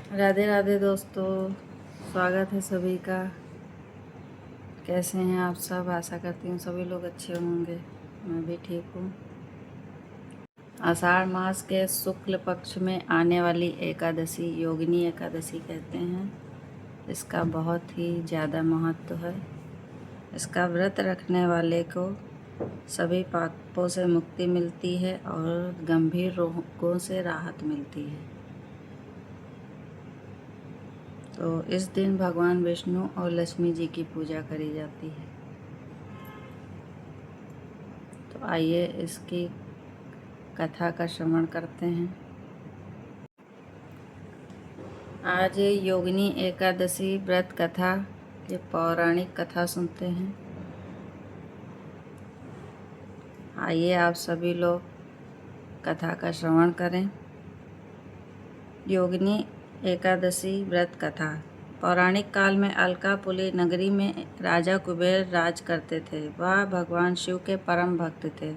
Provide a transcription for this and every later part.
राधे राधे दोस्तों, स्वागत है सभी का। कैसे हैं आप सब? आशा करती हूँ सभी लोग अच्छे होंगे। मैं भी ठीक हूँ। आषाढ़ मास के शुक्ल पक्ष में आने वाली एकादशी योगिनी एकादशी कहते हैं। इसका बहुत ही ज़्यादा महत्व है। इसका व्रत रखने वाले को सभी पापों से मुक्ति मिलती है और गंभीर रोगों से राहत मिलती है। तो इस दिन भगवान विष्णु और लक्ष्मी जी की पूजा करी जाती है। तो आइए इसकी कथा का श्रवण करते हैं। आज योगिनी एकादशी व्रत कथा ये पौराणिक कथा सुनते हैं। आइए आप सभी लोग कथा का श्रवण करें। योगिनी एकादशी व्रत कथा। पौराणिक काल में अलकापुली नगरी में राजा कुबेर राज करते थे। वह भगवान शिव के परम भक्त थे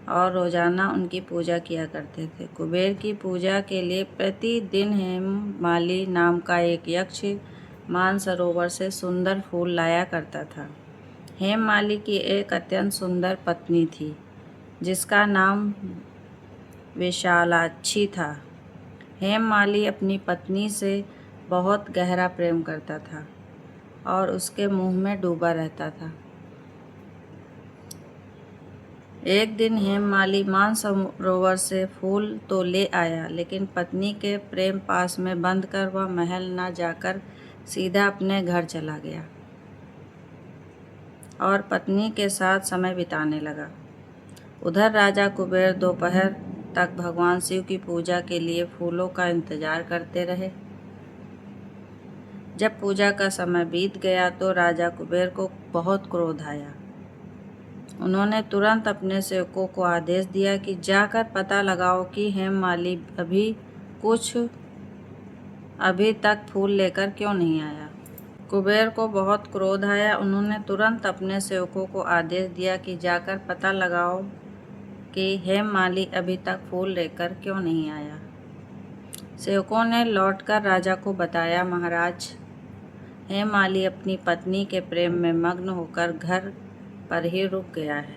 और रोजाना उनकी पूजा किया करते थे। कुबेर की पूजा के लिए प्रतिदिन हेममाली नाम का एक यक्ष मानसरोवर से सुंदर फूल लाया करता था। हेममाली की एक अत्यंत सुंदर पत्नी थी जिसका नाम विशालाक्षी था। हेममाली अपनी पत्नी से बहुत गहरा प्रेम करता था और उसके मुंह में डूबा रहता था। एक दिन हेममाली मानसरोवर से फूल तो ले आया, लेकिन पत्नी के प्रेम पास में बंद कर वह महल न जाकर सीधा अपने घर चला गया और पत्नी के साथ समय बिताने लगा। उधर राजा कुबेर दोपहर तक भगवान शिव की पूजा के लिए फूलों का इंतजार करते रहे। जब पूजा का समय बीत गया तो राजा कुबेर को बहुत क्रोध आया। उन्होंने तुरंत अपने सेवकों को आदेश दिया कि जाकर पता लगाओ कि हेममाली अभी तक फूल लेकर क्यों नहीं आया। कुबेर को बहुत क्रोध आया। उन्होंने तुरंत अपने सेवकों को आदेश दिया कि जाकर पता लगाओ कि हेममाली अभी तक फूल लेकर क्यों नहीं आया। सेवकों ने लौटकर राजा को बताया, महाराज, हेममाली अपनी पत्नी के प्रेम में मग्न होकर घर पर ही रुक गया है।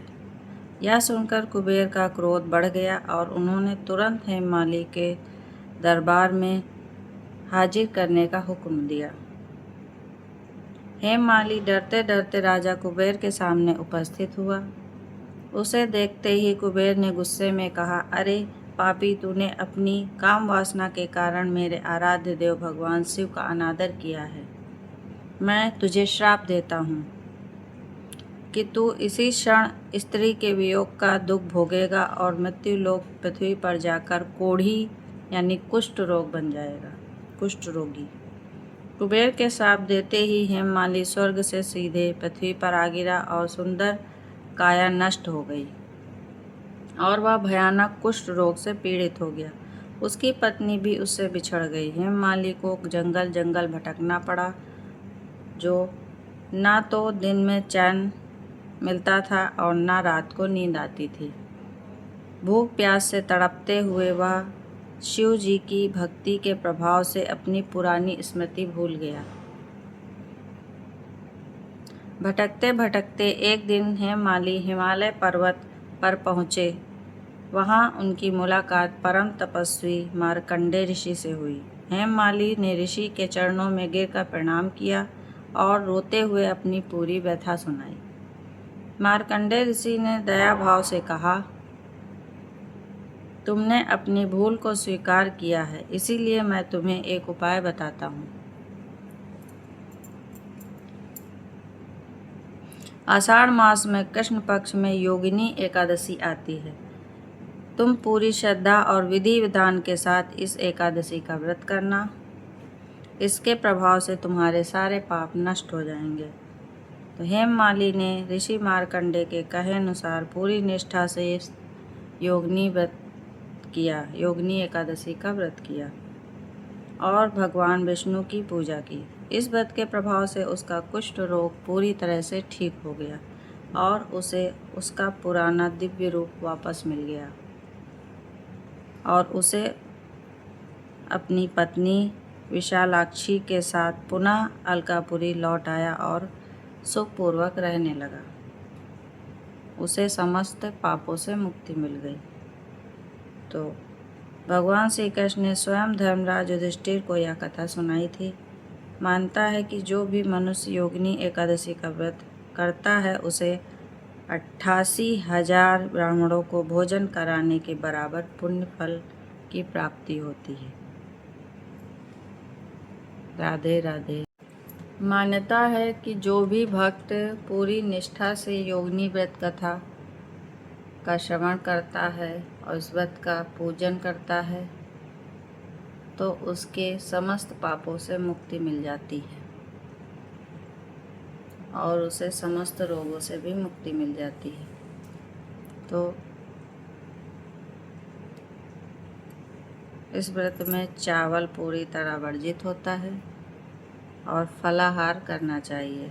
यह सुनकर कुबेर का क्रोध बढ़ गया और उन्होंने तुरंत हेममाली के दरबार में हाजिर करने का हुक्म दिया। हेममाली डरते डरते राजा कुबेर के सामने उपस्थित हुआ। उसे देखते ही कुबेर ने गुस्से में कहा, अरे पापी, तूने अपनी काम वासना के कारण मेरे आराध्य देव भगवान शिव का अनादर किया है। मैं तुझे श्राप देता हूँ कि तू इसी क्षण स्त्री के वियोग का दुख भोगेगा और मृत्यु लोक पृथ्वी पर जाकर कोढ़ी यानी कुष्ठ रोग बन जाएगा, कुष्ठ रोगी। कुबेर के श्राप देते ही हेममाली स्वर्ग से सीधे पृथ्वी पर आ गिरा और सुंदर काया नष्ट हो गई और वह भयानक कुष्ठ रोग से पीड़ित हो गया। उसकी पत्नी भी उससे बिछड़ गई। हेममाली को जंगल जंगल भटकना पड़ा, जो ना तो दिन में चैन मिलता था और ना रात को नींद आती थी। भूख प्यास से तड़पते हुए वह शिव जी की भक्ति के प्रभाव से अपनी पुरानी स्मृति भूल गया। भटकते भटकते एक दिन हेममाली हिमालय पर्वत पर पहुँचे। वहाँ उनकी मुलाकात परम तपस्वी मार्कंडेय ऋषि से हुई। हेममाली ने ऋषि के चरणों में गिरकर प्रणाम किया और रोते हुए अपनी पूरी व्यथा सुनाई। मार्कंडेय ऋषि ने दया भाव से कहा, तुमने अपनी भूल को स्वीकार किया है, इसीलिए मैं तुम्हें एक उपाय बताता हूँ। आषाढ़ मास में कृष्ण पक्ष में योगिनी एकादशी आती है। तुम पूरी श्रद्धा और विधि विधान के साथ इस एकादशी का व्रत करना। इसके प्रभाव से तुम्हारे सारे पाप नष्ट हो जाएंगे। तो हेममाली ने ऋषि मार्कंडेय के कहे अनुसार पूरी निष्ठा से इस योगिनी एकादशी का व्रत किया और भगवान विष्णु की पूजा की। इस व्रत के प्रभाव से उसका कुष्ठ रोग पूरी तरह से ठीक हो गया और उसे उसका पुराना दिव्य रूप वापस मिल गया और उसे अपनी पत्नी विशालाक्षी के साथ पुनः अलकापुरी लौट आया और सुखपूर्वक रहने लगा। उसे समस्त पापों से मुक्ति मिल गई। तो भगवान श्री कृष्ण ने स्वयं धर्मराज युधिष्ठिर को यह कथा सुनाई थी। मानता है कि जो भी मनुष्य योगिनी एकादशी का व्रत करता है उसे 88,000 ब्राह्मणों को भोजन कराने के बराबर पुण्य फल की प्राप्ति होती है। राधे राधे। मान्यता है कि जो भी भक्त पूरी निष्ठा से योगिनी व्रत कथा का श्रवण करता है और उस व्रत का पूजन करता है तो उसके समस्त पापों से मुक्ति मिल जाती है और उसे समस्त रोगों से भी मुक्ति मिल जाती है। तो इस व्रत में चावल पूरी तरह वर्जित होता है और फलाहार करना चाहिए।